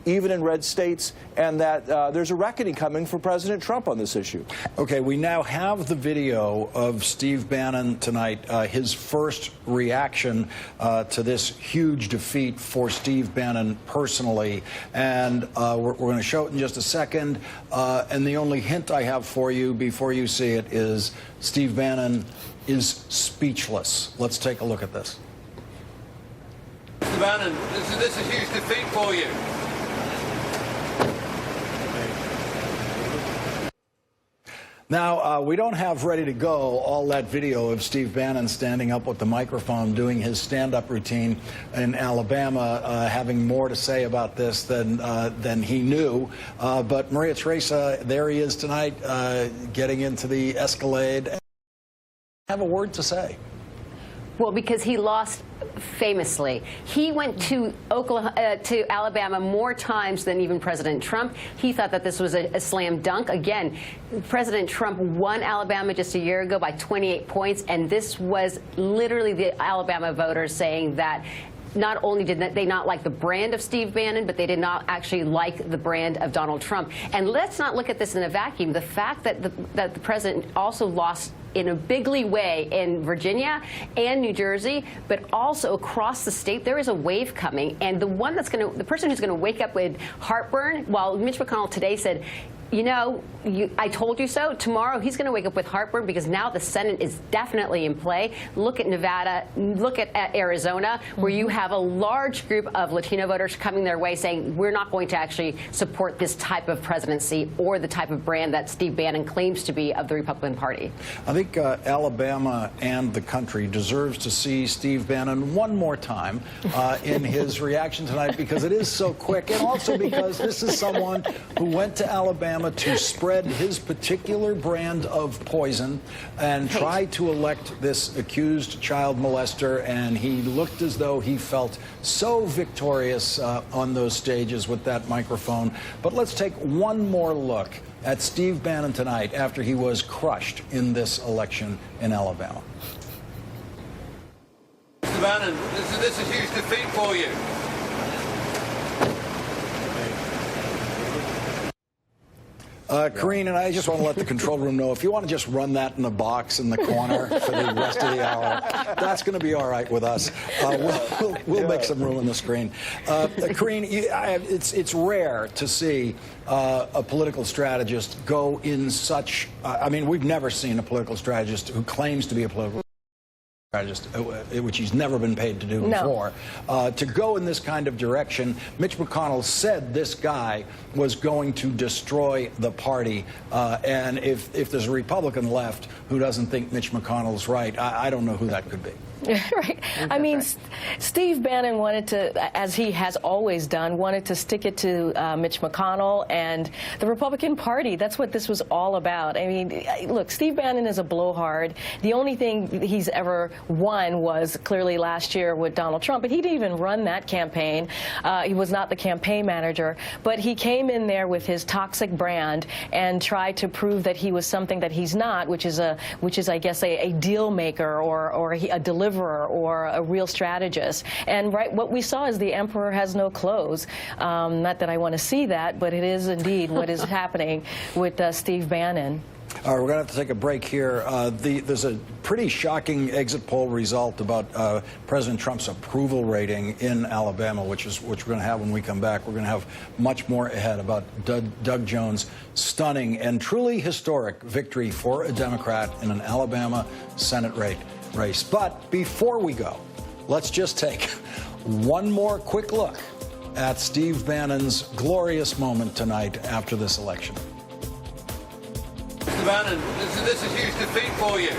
even in red states, and that there's a reckoning coming for President Trump on this issue. Okay, we now have the video of Steve Bannon tonight, his first reaction to this huge defeat for Steve Bannon personally, and we're going to show it in just a second, and the only hint I have for you before you see it is Steve Bannon is speechless. Let's take a look at this. Mr. Bannon, this is a huge defeat for you. Now, we don't have ready to go all that video of Steve Bannon standing up with the microphone doing his stand-up routine in Alabama, having more to say about this than he knew. But Maria Teresa, there he is tonight, getting into the Escalade. And have a word to say. Well, because he lost famously. He went to Alabama more times than even President Trump. He thought that this was a slam dunk. Again, President Trump won Alabama just a year ago by 28 points, and this was literally the Alabama voters saying that not only did they not like the brand of Steve Bannon, but they did not actually like the brand of Donald Trump. And let's not look at this in a vacuum. The fact that the president also lost in a bigly way in Virginia and New Jersey, but also across the state, there is a wave coming. And the person who's going to wake up with heartburn, while Mitch McConnell today said, you know, I told you so. Tomorrow he's going to wake up with heartburn because now the Senate is definitely in play. Look at Nevada, look at Arizona, where you have a large group of Latino voters coming their way saying we're not going to actually support this type of presidency or the type of brand that Steve Bannon claims to be of the Republican Party. I think Alabama and the country deserves to see Steve Bannon one more time in his reaction tonight because it is so quick, and also because this is someone who went to Alabama to spread his particular brand of poison and try to elect this accused child molester, and he looked as though he felt so victorious on those stages with that microphone. But let's take one more look at Steve Bannon tonight after he was crushed in this election in Alabama. Mr. Bannon, this is a huge defeat for you. Karine, and I just want to let the control room know, if you want to just run that in the box in the corner for the rest of the hour, that's going to be all right with us. We'll make some room on the screen. Karine, it's rare to see a political strategist go in such, I mean, we've never seen a political strategist who claims to be a political strategist, which he's never been paid to do before, to go in this kind of direction. Mitch McConnell said this guy was going to destroy the party, and if there's a Republican left who doesn't think Mitch McConnell's right, I don't know who that could be. Right. I mean, Steve Bannon wanted to, as he has always done, wanted to stick it to Mitch McConnell and the Republican Party. That's what this was all about. I mean, look, Steve Bannon is a blowhard. The only thing he's ever won was clearly last year with Donald Trump, but he didn't even run that campaign. He was not the campaign manager, but he came in there with his toxic brand and tried to prove that he was something that he's not, which is I guess, a deal maker or a deliverer or a real strategist. And what we saw is the emperor has no clothes. Not that I want to see that, but it is indeed what is happening with Steve Bannon. All right, we're going to have to take a break here. There's a pretty shocking exit poll result about President Trump's approval rating in Alabama, which we're going to have when we come back. We're going to have much more ahead about Doug Jones' stunning and truly historic victory for a Democrat in an Alabama Senate race. But before we go, let's just take one more quick look at Steve Bannon's glorious moment tonight after this election. Mr. Bannon, this is a huge defeat for you.